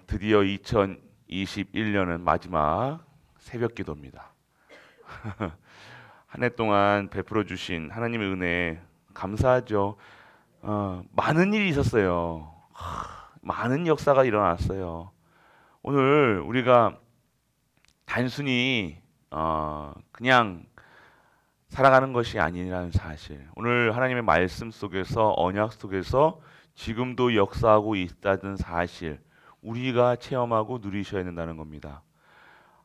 드디어 2021년은 마지막 새벽 기도입니다. 한 해 동안 베풀어 주신 하나님의 은혜 감사하죠. 많은 일이 있었어요. 많은 역사가 일어났어요. 오늘 우리가 단순히 그냥 살아가는 것이 아니라는 사실. 오늘 하나님의 말씀 속에서 언약 속에서 지금도 역사하고 있다는 사실. 우리가 체험하고 누리셔야 된다는 겁니다.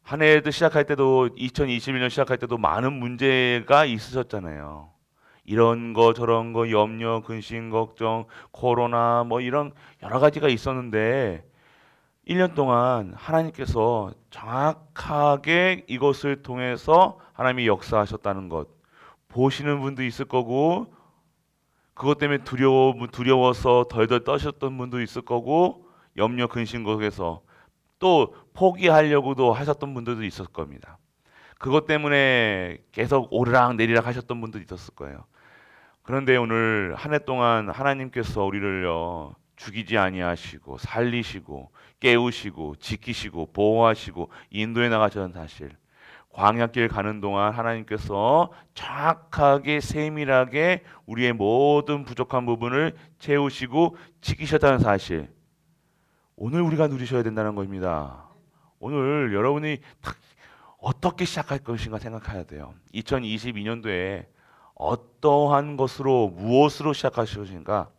한 해도 시작할 때도 2021년 시작할 때도 많은 문제가 있으셨잖아요. 이런 거 저런 거 염려, 근심, 걱정, 코로나 뭐 이런 여러 가지가 있었는데 1년 동안 하나님께서 정확하게 이것을 통해서 하나님이 역사하셨다는 것 보시는 분도 있을 거고 그것 때문에 두려워서 덜덜 떠셨던 분도 있을 거고 염려 근심 속에서 또 포기하려고도 하셨던 분들도 있을 겁니다. 그것 때문에 계속 오르락 내리락 하셨던 분도 있었을 거예요. 그런데 오늘 한 해 동안 하나님께서 우리를요 죽이지 아니하시고 살리시고 깨우시고 지키시고 보호하시고 인도해 나가셨던 사실. 광야길 가는 동안 하나님께서 정확하게 세밀하게 우리의 모든 부족한 부분을 채우시고 지키셨다는 사실. 오늘 우리가 누리셔야 된다는 겁니다. 오늘 여러분이 어떻게 시작할 것인가 생각해야 돼요. 2022년도에 어떠한 것으로 무엇으로 시작하실 것인가?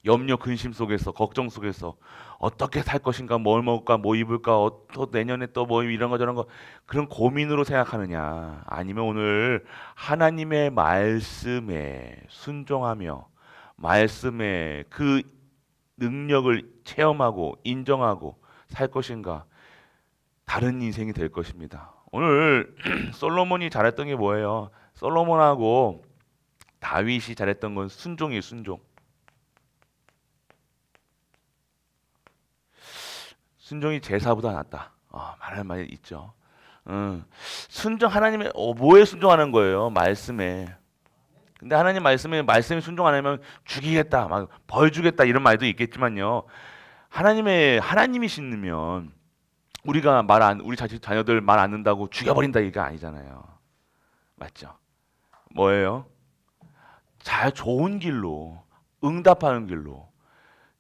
염려 근심 속에서 걱정 속에서 어떻게 살 것인가 뭘 먹을까 뭐 입을까 또 내년에 또 뭐 이런 거 저런 거 그런 고민으로 생각하느냐 아니면 오늘 하나님의 말씀에 순종하며 말씀의 그 능력을 체험하고 인정하고 살 것인가 다른 인생이 될 것입니다. 오늘 솔로몬이 잘했던 게 뭐예요? 솔로몬하고 다윗이 잘했던 건 순종이에요. 순종. 순종이 제사보다 낫다. 말할 말이 있죠. 순종 하나님의 뭐에 순종하는 거예요? 말씀에. 근데 하나님 말씀에 순종 안 하면 죽이겠다, 막 벌 주겠다 이런 말도 있겠지만요. 하나님이 신으면 우리 자녀들 말 안 듣는다고 죽여버린다 이게 아니잖아요. 맞죠? 뭐예요? 좋은 길로 응답하는 길로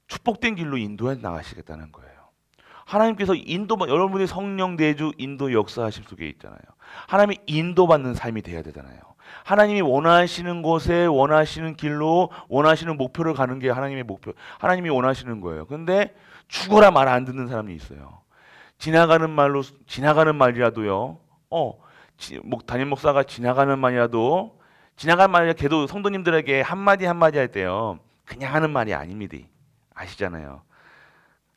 축복된 길로 인도해 나가시겠다는 거예요. 하나님께서 여러분의 성령 내주 인도 역사하심 속에 있잖아요. 하나님이 인도받는 삶이 돼야 되잖아요. 하나님이 원하시는 곳에 원하시는 길로 원하시는 목표를 가는 게 하나님의 목표. 하나님이 원하시는 거예요. 근데 죽어라 말 안 듣는 사람이 있어요. 지나가는 말이라도요. 담임 목사가 지나가는 말이라도 걔도 성도님들에게 한마디 할 때요. 그냥 하는 말이 아닙니다. 아시잖아요.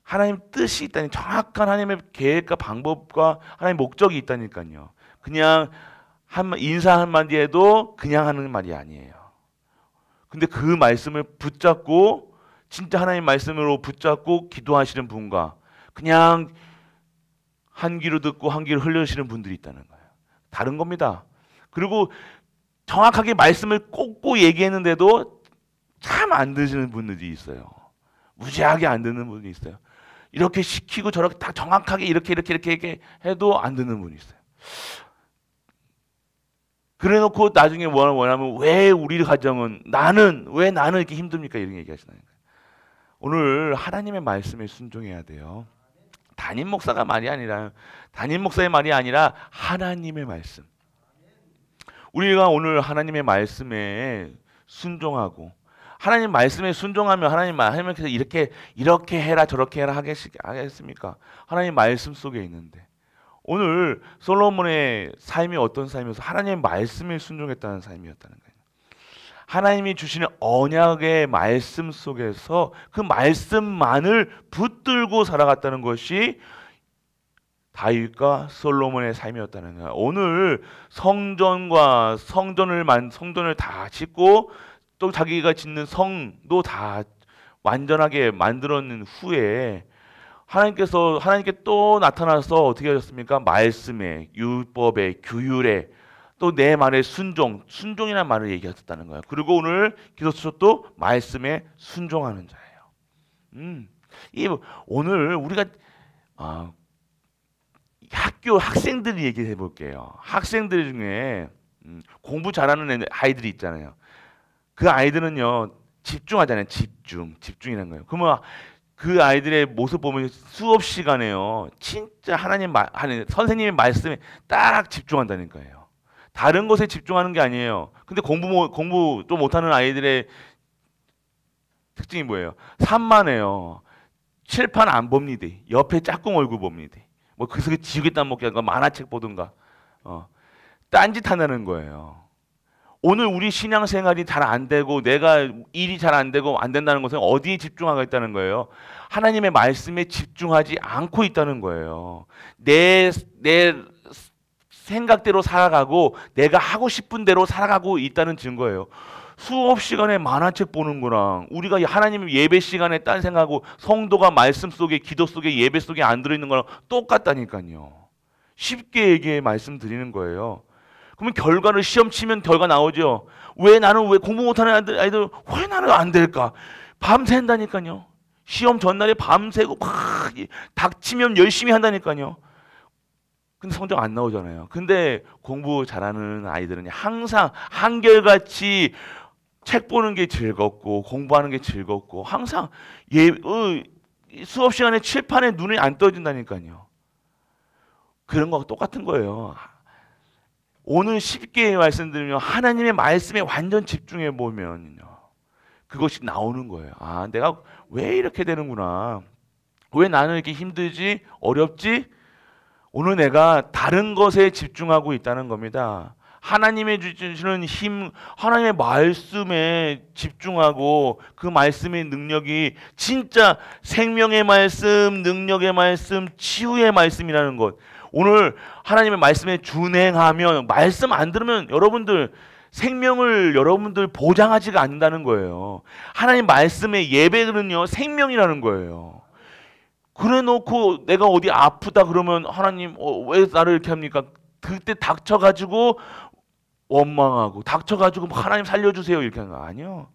하나님 뜻이 있다니 정확한 하나님의 계획과 방법과 하나님의 목적이 있다니까요. 그냥 인사 한마디에도 그냥 하는 말이 아니에요. 근데 그 말씀을 붙잡고 진짜 하나님 말씀으로 붙잡고 기도하시는 분과 그냥 한 귀로 듣고 한 귀로 흘려시는 분들이 있다는 거예요. 다른 겁니다. 그리고 정확하게 말씀을 꽂고 얘기했는데도 참 안 듣는 분들이 있어요. 무지하게 안 듣는 분이 있어요. 이렇게 시키고 저렇게 다 정확하게 이렇게 해도 안 듣는 분이 있어요. 그래놓고 나중에 뭐냐면 왜 우리 가정은 왜 나는 이렇게 힘듭니까? 이런 얘기 하시나요? 오늘 하나님의 말씀에 순종해야 돼요. 담임 목사의 말이 아니라 하나님의 말씀. 우리가 오늘 하나님의 말씀에 순종하고 하나님 말씀에 순종하면 하나님께서 이렇게 해라 저렇게 해라 하겠습니까? 하나님 말씀 속에 있는데 오늘 솔로몬의 삶이 어떤 삶이어서 하나님의 말씀에 순종했다는 삶이었다는 거예요. 하나님이 주시는 언약의 말씀 속에서 그 말씀만을 붙들고 살아갔다는 것이 다윗과 솔로몬의 삶이었다는 거예요. 오늘 성전을 다 짓고 또 자기가 짓는 성도 다 완전하게 만들어낸 후에 하나님께 또 나타나서 어떻게 하셨습니까? 말씀에, 율법에, 규율에 또 내 말에 순종이라는 말을 얘기하셨다는 거예요. 그리고 오늘 기도처도 말씀에 순종하는 자예요. 이 오늘 우리가 학교 학생들 얘기해 볼게요. 학생들 중에 공부 잘하는 아이들이 있잖아요. 그 아이들은요 집중하잖아요. 집중이라는 거예요. 그러면 그 아이들의 모습 보면 수업 시간에요 진짜 선생님의 말씀에 딱 집중한다는 거예요. 다른 것에 집중하는 게 아니에요. 근데 공부 또 못하는 아이들의 특징이 뭐예요? 산만해요. 칠판 안 봅니다. 옆에 짝꿍 얼굴 봅니다. 뭐 그 속에 지우개 땀 먹게 하든가 만화책 보든가 딴짓 한다는 거예요. 오늘 우리 신앙생활이 잘 안 되고 내가 일이 잘 안 되고 안 된다는 것은 어디에 집중하고 있다는 거예요? 하나님의 말씀에 집중하지 않고 있다는 거예요. 내 생각대로 살아가고 내가 하고 싶은 대로 살아가고 있다는 증거예요. 수업 시간에 만화책 보는 거랑 우리가 하나님 예배 시간에 딴 생각하고 성도가 말씀 속에 기도 속에 예배 속에 안 들어있는 거랑 똑같다니까요. 쉽게 얘기해 말씀드리는 거예요. 그러면 결과를 시험 치면 결과 나오죠. 왜 공부 못하는 아이들 왜 나는 안 될까? 밤샌다니까요. 시험 전날에 밤새고 막 닥치면 열심히 한다니까요. 근데 성적 안 나오잖아요. 근데 공부 잘하는 아이들은 항상 한결같이 책 보는 게 즐겁고 공부하는 게 즐겁고 항상 수업 시간에 칠판에 눈이 안 떠진다니까요. 그런 거하고 똑같은 거예요. 오늘 쉽게 말씀드리면 하나님의 말씀에 완전 집중해 보면요. 그것이 나오는 거예요. 아, 내가 왜 이렇게 되는구나. 왜 나는 이렇게 힘들지? 어렵지? 오늘 내가 다른 것에 집중하고 있다는 겁니다. 하나님의 주시는 힘, 하나님의 말씀에 집중하고 그 말씀의 능력이 진짜 생명의 말씀, 능력의 말씀, 치유의 말씀이라는 것. 오늘 하나님의 말씀에 준행하면 말씀 안 들으면 여러분들 생명을 여러분들 보장하지가 않는다는 거예요. 하나님 말씀의 예배는요 생명이라는 거예요. 그래 놓고 내가 어디 아프다 그러면 하나님 왜 나를 이렇게 합니까? 그때 닥쳐가지고 원망하고 닥쳐가지고 하나님 살려주세요 이렇게 하는 거 아니요.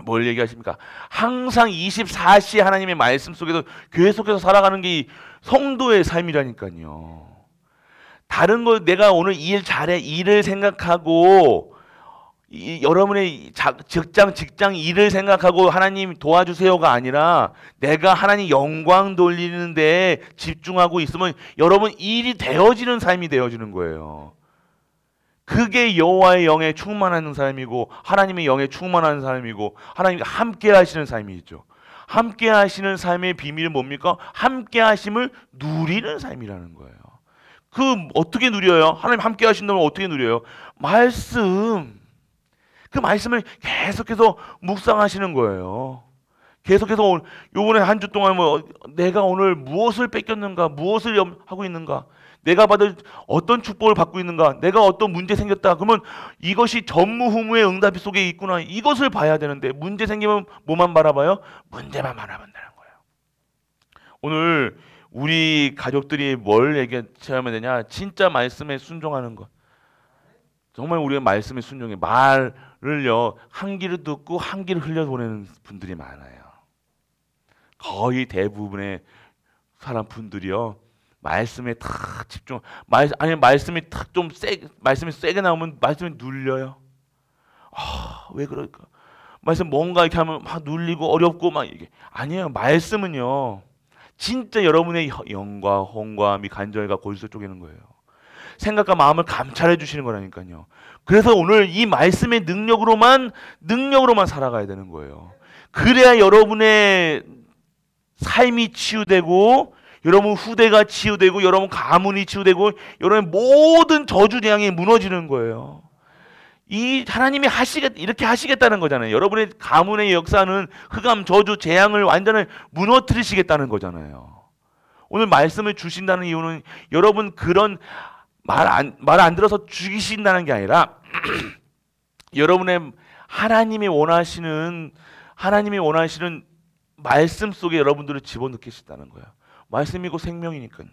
뭘 얘기하십니까? 항상 24시 하나님의 말씀 속에서 계속해서 살아가는 게 성도의 삶이라니까요. 다른 거 내가 오늘 일 잘해 일을 생각하고 여러분의 직장 일을 생각하고 하나님 도와주세요가 아니라 내가 하나님 영광 돌리는데 집중하고 있으면 여러분 일이 되어지는 삶이 되어지는 거예요. 그게 여호와의 영에 충만하는 삶이고 하나님의 영에 충만한 삶이고 하나님과 함께 하시는 삶이죠. 함께 하시는 삶의 비밀은 뭡니까? 함께 하심을 누리는 삶이라는 거예요. 그 어떻게 누려요? 하나님 함께 하신다면 어떻게 누려요? 말씀. 그 말씀을 계속해서 묵상하시는 거예요. 계속해서 요번에 한 주 동안 내가 오늘 무엇을 뺏겼는가? 무엇을 하고 있는가? 내가 받을 어떤 축복을 받고 있는가? 내가 어떤 문제 생겼다. 그러면 이것이 전무후무의 응답 속에 있구나. 이것을 봐야 되는데 문제 생기면 뭐만 바라봐요? 문제만 바라본다는 거예요. 오늘 우리 가족들이 뭘 체험해야 되냐? 진짜 말씀에 순종하는 것. 정말 우리가 말씀에 순종해. 말을요 한 귀로 듣고 한 귀로 흘려보내는 분들이 많아요. 거의 대부분의 분들이요 말씀에 탁 집중. 말씀이 탁 좀 말씀이 세게 나오면 말씀이 눌려요. 왜 그럴까? 말씀 뭔가 이렇게 하면 막 눌리고 어렵고 막 이게 아니에요. 말씀은요 진짜 여러분의 영과 홍과미 간절과 골수 쪼개는 거예요. 생각과 마음을 감찰해 주시는 거라니까요. 그래서 오늘 이 말씀의 능력으로만 살아가야 되는 거예요. 그래야 여러분의 삶이 치유되고 여러분 후대가 치유되고 여러분 가문이 치유되고 여러분의 모든 저주 재앙이 무너지는 거예요. 이 하나님이 이렇게 하시겠다는 거잖아요. 여러분의 가문의 역사는 흑암, 저주, 재앙을 완전히 무너뜨리시겠다는 거잖아요. 오늘 말씀을 주신다는 이유는 여러분 그런 말 안 들어서 죽이신다는 게 아니라 여러분의 하나님이 원하시는 말씀 속에 여러분들을 집어넣겠다는 거예요. 말씀이고 생명이니까요.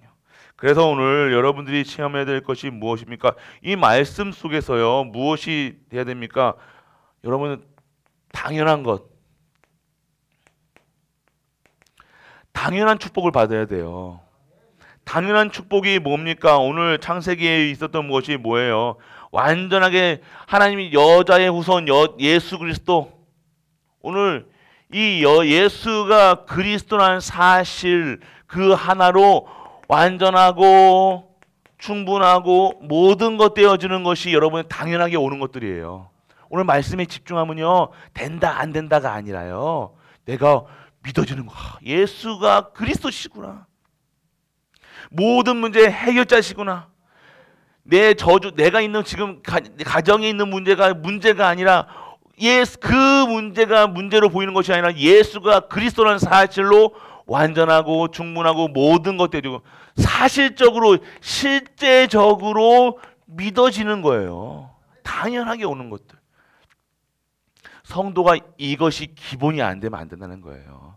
그래서 오늘 여러분들이 체험해야 될 것이 무엇입니까? 이 말씀 속에서요 무엇이 돼야 됩니까? 여러분은 당연한 것. 당연한 축복을 받아야 돼요. 당연한 축복이 뭡니까? 오늘 창세기에 있었던 것이 뭐예요? 완전하게 하나님이 여자의 후손 예수 그리스도, 오늘 이 예수가 그리스도라는 사실 그 하나로 완전하고 충분하고 모든 것 되어지는 것이 여러분의 당연하게 오는 것들이에요. 오늘 말씀에 집중하면요, 된다 안 된다가 아니라요, 내가 믿어지는 거, 예수가 그리스도시구나, 모든 문제의 해결자시구나, 내 저주, 내가 있는 지금 가정에 있는 문제가 아니라 그 문제가 문제로 보이는 것이 아니라 예수가 그리스도라는 사실로 완전하고 충분하고 모든 것 되고 사실적으로 실제적으로 믿어지는 거예요. 당연하게 오는 것들. 성도가 이것이 기본이 안 되면 안 된다는 거예요.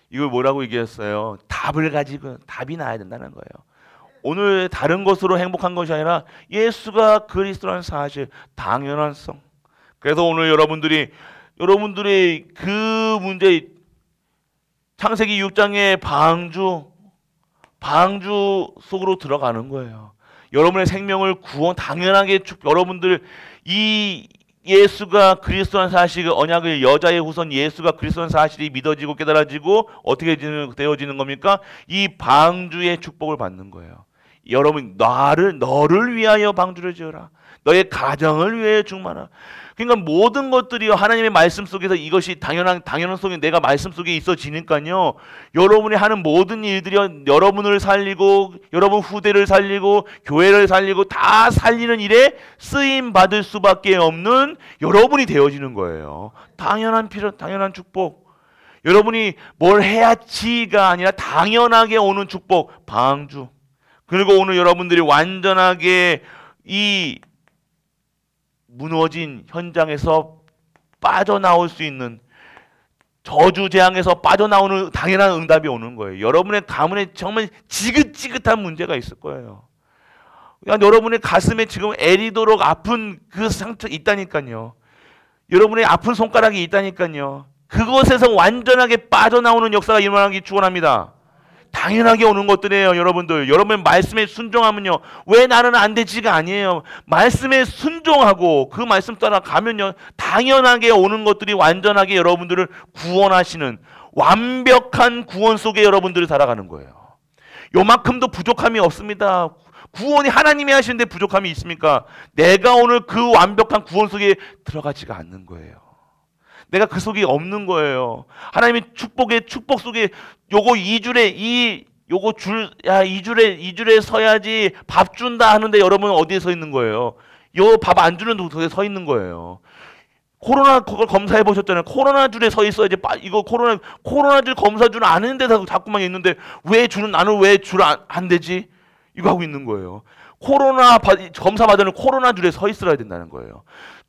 이걸 뭐라고 얘기했어요? 답을 가지고 답이 나야 된다는 거예요. 오늘 다른 것으로 행복한 것이 아니라 예수가 그리스도라는 사실, 당연한 성. 그래서 오늘 여러분들이 그 문제, 창세기 6장의 방주 속으로 들어가는 거예요. 여러분의 생명을 구원, 당연하게 여러분들 이 예수가 그리스도라는 사실, 언약의 여자의 후손 예수가 그리스도라는 사실이 믿어지고 깨달아지고 어떻게 되어지는 겁니까? 이 방주의 축복을 받는 거예요. 여러분, 너를 위하여 방주를 지어라. 너의 가정을 위하여 충만하라. 그러니까 모든 것들이 하나님의 말씀 속에서 이것이 당연한 속에 내가 말씀 속에 있어지니까요, 여러분이 하는 모든 일들이 여러분을 살리고 여러분 후대를 살리고 교회를 살리고 다 살리는 일에 쓰임 받을 수밖에 없는 여러분이 되어지는 거예요. 당연한 축복. 여러분이 뭘 해야지가 아니라 당연하게 오는 축복, 방주. 그리고 오늘 여러분들이 완전하게 이 무너진 현장에서 빠져나올 수 있는, 저주 재앙에서 빠져나오는 당연한 응답이 오는 거예요. 여러분의 가문에 정말 지긋지긋한 문제가 있을 거예요. 그러니까 여러분의 가슴에 지금 애리도록 아픈 그 상처 있다니까요. 여러분의 아픈 손가락이 있다니까요. 그것에서 완전하게 빠져나오는 역사가 일어나기 축원합니다. 당연하게 오는 것들이에요. 여러분들, 여러분의 말씀에 순종하면요, 왜 나는 안 되지가 아니에요. 말씀에 순종하고 그 말씀 따라 가면요, 당연하게 오는 것들이 완전하게 여러분들을 구원하시는 완벽한 구원 속에 여러분들이 살아가는 거예요. 요만큼도 부족함이 없습니다. 구원이 하나님이 하시는데 부족함이 있습니까? 내가 오늘 그 완벽한 구원 속에 들어가지가 않는 거예요. 내가 그 속에 없는 거예요. 하나님의 축복 속에 요거 2줄에 요거 야 2줄에 서야지 밥 준다 하는데 여러분은 어디에 서 있는 거예요? 요 밥 안 주는 곳에 서 있는 거예요. 코로나 그걸 검사해 보셨잖아요. 코로나 줄에 서 있어야지. 이거 코로나 줄 검사 줄 아는 데서 자꾸만 있는데 나는 왜 줄 안 되지? 이거 하고 있는 거예요. 코로나 검사 받으면 코로나 줄에 서 있어야 된다는 거예요.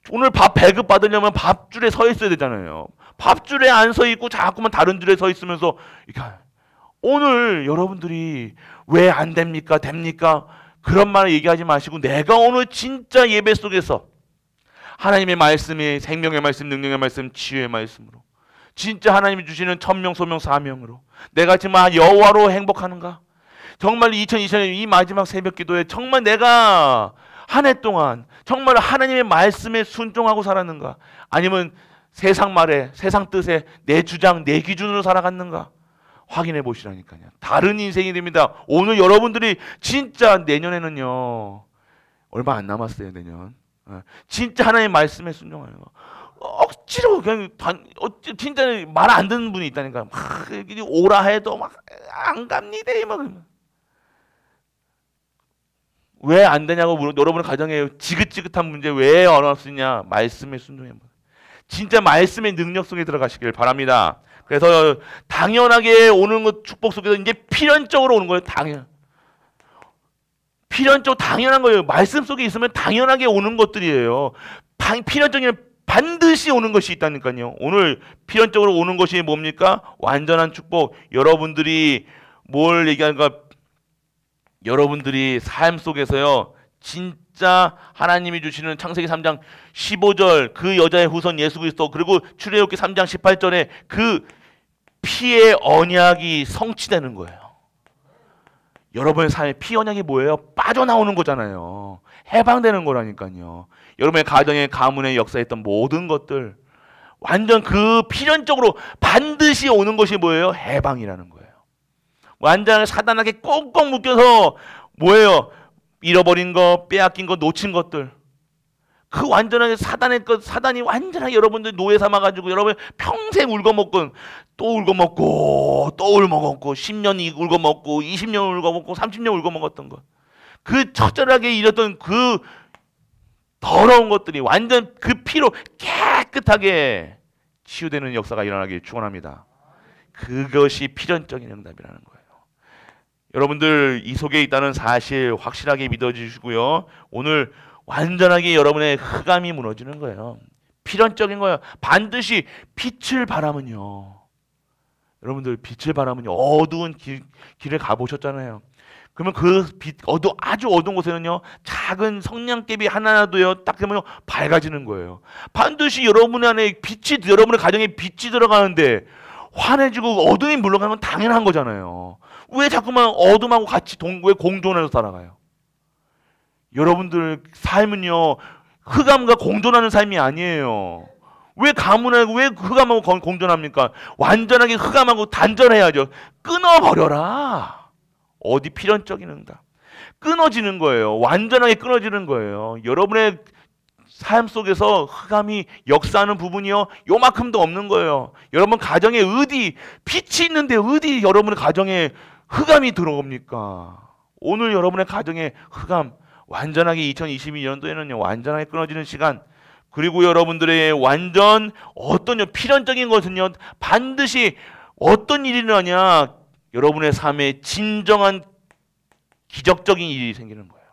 오늘 밥 배급 받으려면 밥줄에 서 있어야 되잖아요. 밥줄에 안 서 있고 자꾸만 다른 줄에 서 있으면서, 오늘 여러분들이 왜 안 됩니까? 됩니까? 그런 말을 얘기하지 마시고, 내가 오늘 진짜 예배 속에서 하나님의 말씀이 생명의 말씀, 능력의 말씀, 치유의 말씀으로 진짜 하나님이 주시는 천명, 소명, 사명으로 내가 정말 여호와로 행복하는가? 정말 2020년 이 마지막 새벽 기도에 정말 내가 한 해 동안 정말 하나님의 말씀에 순종하고 살았는가? 아니면 세상 말에, 세상 뜻에 내 주장, 내 기준으로 살아갔는가? 확인해 보시라니까요. 다른 인생이 됩니다. 오늘 여러분들이 진짜 내년에는요, 얼마 안 남았어요. 내년 진짜 하나님의 말씀에 순종하는 거. 억지로 그냥 진짜 말 안 듣는 분이 있다니까. 막 오라 해도 막 안 갑니다. 왜 안 되냐고 여러분의 가정에 지긋지긋한 문제 왜 안 왔느냐? 말씀에 순종해. 진짜 말씀의 능력 속에 들어가시길 바랍니다. 그래서 당연하게 오는 것, 축복 속에서 이제 필연적으로 오는 거예요. 필연적 당연한 거예요. 말씀 속에 있으면 당연하게 오는 것들이에요. 필연적인 반드시 오는 것이 있다니까요. 오늘 필연적으로 오는 것이 뭡니까? 완전한 축복. 여러분들이 뭘 얘기하는가? 여러분들이 삶 속에서요, 진짜 하나님이 주시는 창세기 3장 15절 그 여자의 후손 예수 그리스도, 그리고 출애굽기 3장 18절에 그 피의 언약이 성취되는 거예요. 여러분의 삶에 피 언약이 뭐예요? 빠져나오는 거잖아요. 해방되는 거라니까요. 여러분의 가정에 가문에 역사했던 모든 것들 완전 그 필연적으로 반드시 오는 것이 뭐예요? 해방이라는 거예요. 완전 사단에게 꽁꽁 묶여서 뭐예요? 잃어버린 거, 빼앗긴 거, 놓친 것들. 그 완전하게 사단의 것, 사단이 완전하게 여러분들 노예 삼아가지고 여러분 평생 울거먹고 또 울거먹고 또 울거먹고 10년 울거먹고 20년 울거먹고 30년 울거먹었던 것. 그 처절하게 잃었던 그 더러운 것들이 완전 그 피로 깨끗하게 치유되는 역사가 일어나길 축원합니다. 그것이 필연적인 응답이라는 거예요. 여러분들 이 속에 있다는 사실 확실하게 믿어주시고요. 오늘 완전하게 여러분의 흑암이 무너지는 거예요. 필연적인 거예요. 반드시 빛을 바라면요. 여러분들 빛을 바라면요. 어두운 길을 가보셨잖아요. 그러면 그 빛, 아주 어두운 곳에는요. 작은 성냥개비 하나도요. 딱 되면 밝아지는 거예요. 반드시 여러분 안에 빛이, 여러분의 가정에 빛이 들어가는데 환해지고 어둠이 물러가는 건 당연한 거잖아요. 왜 자꾸만 어둠하고 같이 왜 공존해서 살아가요? 여러분들 삶은요. 흑암과 공존하는 삶이 아니에요. 왜 가문하고 왜 흑암하고 공존합니까? 완전하게 흑암하고 단절해야죠. 끊어버려라. 어디 필연적인 응답. 끊어지는 거예요. 완전하게 끊어지는 거예요. 여러분의 삶 속에서 흑암이 역사하는 부분이요. 요만큼도 없는 거예요. 여러분 가정에 어디 빛이 있는데 어디 여러분의 가정에 흑암이 들어옵니까? 오늘 여러분의 가정에 흑암 완전하게 2022년도에는요. 완전하게 끊어지는 시간. 그리고 여러분들의 완전 어떤 필연적인 것은요. 반드시 어떤 일이 일어나냐. 여러분의 삶에 진정한 기적적인 일이 생기는 거예요.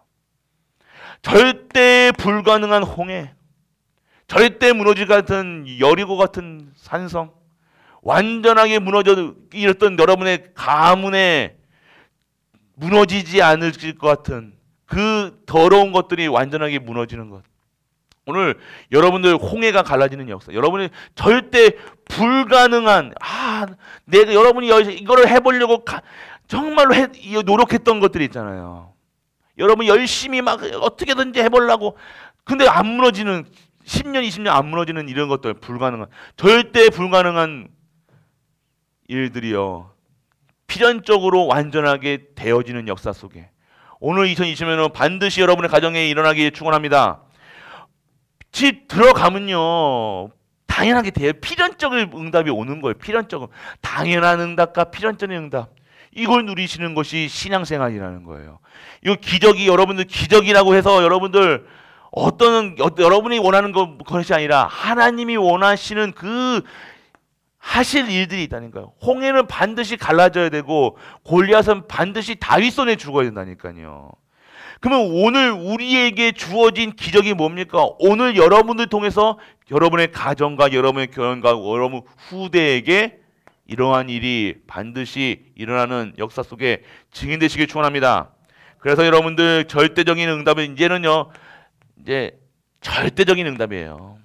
절대 불가능한 홍해, 절대 무너질 같은 여리고 같은 산성, 완전하게 무너져 잃었던 여러분의 가문에 무너지지 않을 것 같은 그 더러운 것들이 완전하게 무너지는 것. 오늘 여러분들 홍해가 갈라지는 역사. 여러분이 절대 불가능한 내가 여러분이 이거를 해보려고 정말로 노력했던 것들이 있잖아요. 여러분 열심히 막 어떻게든지 해보려고 근데 안 무너지는 10년 20년 안 무너지는 이런 것들 불가능한 절대 불가능한 일들이요. 필연적으로 완전하게 되어지는 역사 속에 오늘 2020년은 반드시 여러분의 가정에 일어나기를 축원합니다. 집 들어가면요. 당연하게 돼요. 필연적인 응답이 오는 거예요. 필연적인 당연한 응답과 필연적인 응답. 이걸 누리시는 것이 신앙생활이라는 거예요. 이 기적이 여러분들 기적이라고 해서 여러분들 여러분이 원하는 것이 아니라 하나님이 원하시는 그 하실 일들이 있다니까요. 홍해는 반드시 갈라져야 되고 골리앗은 반드시 다윗 손에 죽어야 된다니까요. 그러면 오늘 우리에게 주어진 기적이 뭡니까? 오늘 여러분들 통해서 여러분의 가정과 여러분의 결혼과 여러분 후대에게 이러한 일이 반드시 일어나는 역사 속에 증인되시길 축원합니다. 그래서 여러분들 절대적인 응답은 이제 절대적인 응답이에요.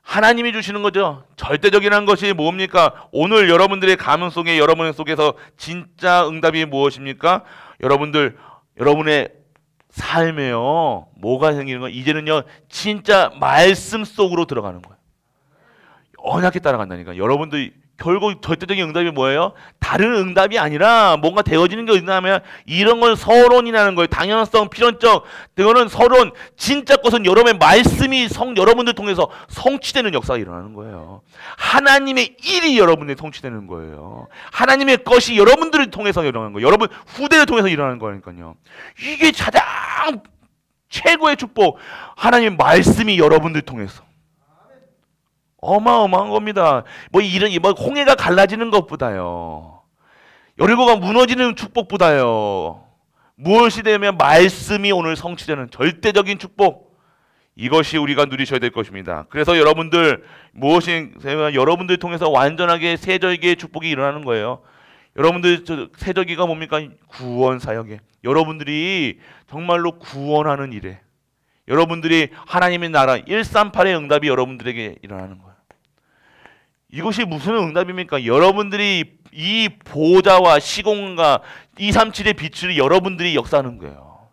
하나님이 주시는 거죠. 절대적이라는 것이 뭡니까? 오늘 여러분들의 가문 속에 여러분 속에서 진짜 응답이 무엇입니까? 여러분의 삶에요. 뭐가 생기는 거예요? 이제는요. 진짜 말씀 속으로 들어가는 거예요. 언약에 따라간다니까. 여러분들 결국 절대적인 응답이 뭐예요? 다른 응답이 아니라 뭔가 되어지는 게 있냐면 이런 건 서론이라는 거예요. 당연성, 필연적. 이거는 서론. 진짜 것은 여러분의 말씀이 여러분들 통해서 성취되는 역사가 일어나는 거예요. 하나님의 일이 여러분에 성취되는 거예요. 하나님의 것이 여러분들을 통해서 일어나는 거예요. 여러분 후대를 통해서 일어나는 거니까요. 이게 가장 최고의 축복. 하나님의 말씀이 여러분들 통해서. 어마어마한 겁니다. 뭐 홍해가 갈라지는 것보다요. 여리고가 무너지는 축복보다요. 무엇이 되면 말씀이 오늘 성취되는 절대적인 축복. 이것이 우리가 누리셔야 될 것입니다. 그래서 여러분들 여러분들 통해서 완전하게 세절기의 축복이 일어나는 거예요. 여러분들 세절기가 뭡니까? 구원 사역에. 여러분들이 정말로 구원하는 일에. 여러분들이 하나님의 나라 138의 응답이 여러분들에게 일어나는 거예요. 이것이 무슨 응답입니까? 여러분들이 이 보좌와 시공과 237의 빛을 여러분들이 역사하는 거예요.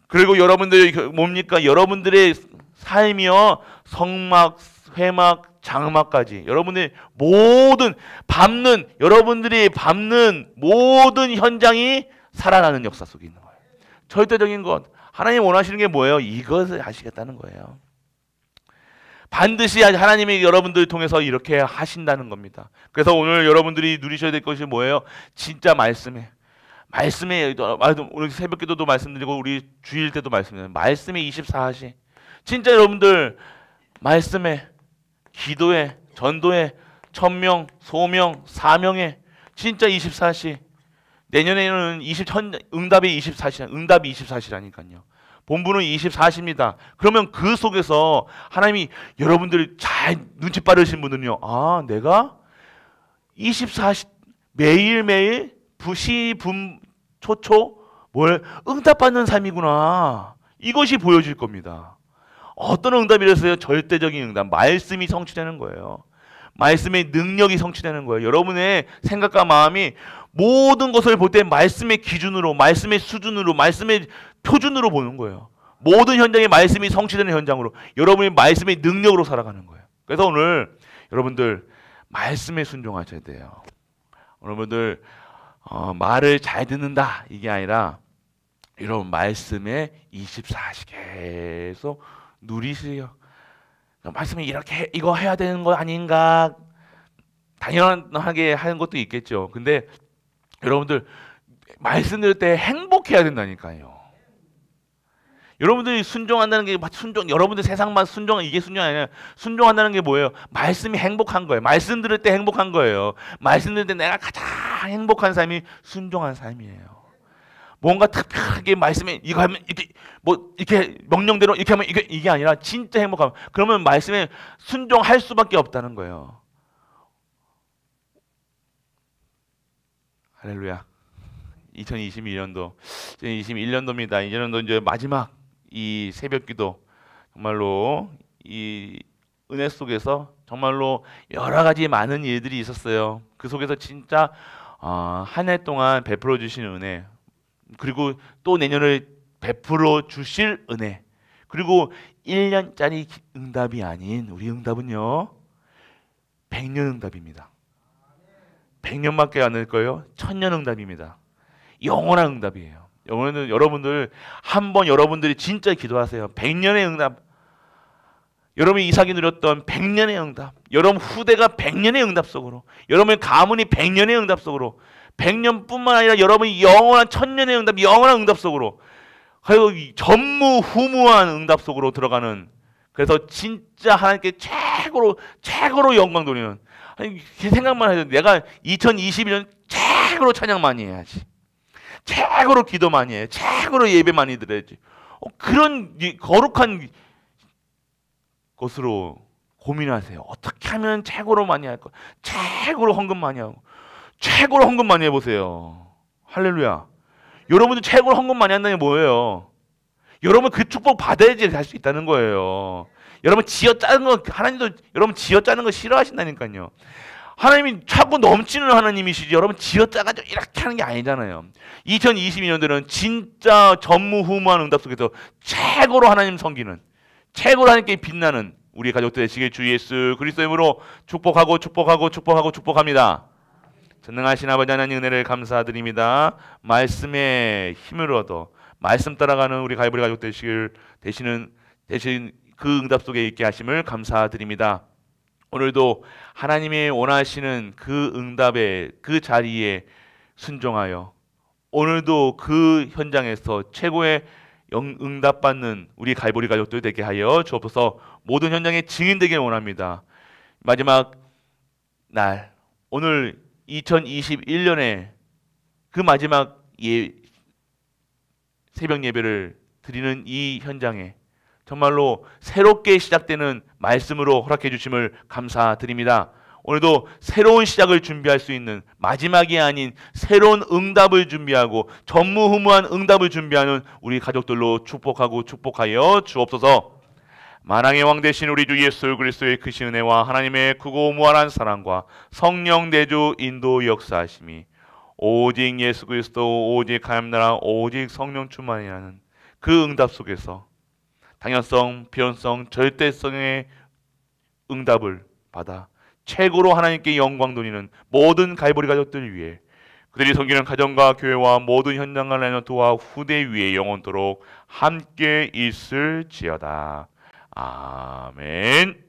그리고 여러분들이 뭡니까? 여러분들의 삶이요, 성막, 회막, 장막까지 여러분들의 모든 여러분들이 밟는 모든 현장이 살아나는 역사 속에 있는 거예요. 절대적인 것, 하나님 원하시는 게 뭐예요? 이것을 하시겠다는 거예요. 반드시 하나님이 여러분들을 통해서 이렇게 하신다는 겁니다. 그래서 오늘 여러분들이 누리셔야 될 것이 뭐예요? 진짜 말씀에 오늘 새벽기도도 말씀드리고 우리 주일 때도 말씀드려요. 말씀에 24시. 진짜 여러분들 말씀에, 기도에, 전도에, 천명, 소명, 사명에 진짜 24시. 내년에는 응답이 24시라, 응답이 24시라니까요. 본부는 24시입니다. 그러면 그 속에서 하나님이 여러분들 잘 눈치 빠르신 분은요, 아, 내가 24시 매일매일 부시, 초초 응답받는 삶이구나. 이것이 보여질 겁니다. 어떤 응답이랬어요? 절대적인 응답. 말씀이 성취되는 거예요. 말씀의 능력이 성취되는 거예요. 여러분의 생각과 마음이 모든 것을 볼 때 말씀의 기준으로, 말씀의 수준으로, 말씀의 표준으로 보는 거예요. 모든 현장에 말씀이 성취되는 현장으로, 여러분의 말씀의 능력으로 살아가는 거예요. 그래서 오늘 여러분들 말씀에 순종하셔야 돼요. 여러분들 말을 잘 듣는다 이게 아니라 여러분 말씀에 24시 계속 누리세요. 말씀이 이렇게 이거 해야 되는 거 아닌가, 당연하게 하는 것도 있겠죠. 근데 여러분들 말씀 들을 때 행복해야 된다니까요. 여러분들이 순종한다는 게 여러분들 세상만 이게 순종이 아니라 순종한다는 게 뭐예요? 말씀이 행복한 거예요. 말씀 들을 때 행복한 거예요. 말씀 들을 때 내가 가장 행복한 삶이 순종한 삶이에요. 뭔가 특별하게 말씀에 이거 하면 이렇게 명령대로 이렇게 하면 이게 아니라 진짜 행복하면, 그러면 말씀에 순종할 수밖에 없다는 거예요. 할렐루야. 2021년도입니다. 이제는 이제 마지막 이 새벽기도, 정말로 이 은혜 속에서 정말로 여러 가지 많은 일들이 있었어요. 그 속에서 진짜 한 해 동안 베풀어 주신 은혜, 그리고 또 내년을 베풀어 주실 은혜, 그리고 1년짜리 응답이 아닌 우리 응답은요 100년 응답입니다. 100년밖에 안 될 거예요. 1000년 응답입니다. 영원한 응답이에요. 여러분들 한번 여러분들이 진짜 기도하세요. 100년의 응답, 여러분이 이삭이 누렸던 100년의 응답, 여러분 후대가 100년의 응답 속으로, 여러분의 가문이 100년의 응답 속으로, 100년뿐만 아니라 여러분이 영원한 1000년의 응답, 영원한 응답 속으로, 그리고 전무후무한 응답 속으로 들어가는, 그래서 진짜 하나님께 최고로 영광 돌리는, 그 생각만 해도 내가 2022년 최고로 찬양 많이 해야지, 최고로 기도 많이 해, 최고로 예배 많이 드려야지, 그런 거룩한 것으로 고민하세요. 어떻게 하면 최고로 많이 할까? 최고로 헌금 많이 하고, 최고로 헌금 많이 해보세요. 할렐루야. 여러분들 최고로 헌금 많이 한다는 게 뭐예요? 여러분 그 축복 받아야지 할 수 있다는 거예요. 여러분 쥐어짜는 거, 하나님도 여러분 쥐어짜는 거 싫어하신다니까요. 하나님이 차고 넘치는 하나님이시지, 여러분 쥐어짜가지고 이렇게 하는 게 아니잖아요. 2022년도는 진짜 전무후무한 응답 속에서 최고로 하나님 섬기는, 최고로 하나님께 빛나는 우리 가족들 되시길 주 예수 그리스도의 이름으로 축복합니다. 전능하신 아버지 하나님 은혜를 감사드립니다. 말씀에 힘을 얻어 말씀 따라가는 우리 가이브리 가족 되신 그 응답 속에 있게 하심을 감사드립니다. 오늘도 하나님이 원하시는 그 응답의 그 자리에 순종하여 오늘도 그 현장에서 최고의 응답받는 우리 가이브리 가족들 되게 하여 주옵소서. 모든 현장에 증인되길 원합니다. 마지막 날, 오늘 2021년에 그 마지막 새벽 예배를 드리는 이 현장에 정말로 새롭게 시작되는 말씀으로 허락해 주심을 감사드립니다. 오늘도 새로운 시작을 준비할 수 있는, 마지막이 아닌 새로운 응답을 준비하고 전무후무한 응답을 준비하는 우리 가족들로 축복하여 주옵소서. 만왕의 왕 되신 우리 주 예수 그리스도의 크신 은혜와 하나님의 크고 무한한 사랑과 성령 내주 인도 역사하심이 오직 예수 그리스도, 오직 하나님 나라, 오직 성령 충만이라는 그 응답 속에서 당연성, 필연성, 절대성의 응답을 받아 최고로 하나님께 영광 돌리는 모든 갈보리 가족들 위해 그들이 섬기는 가정과 교회와 모든 현장과 레너트와 후대 위에 영원토록 함께 있을지어다. 아멘.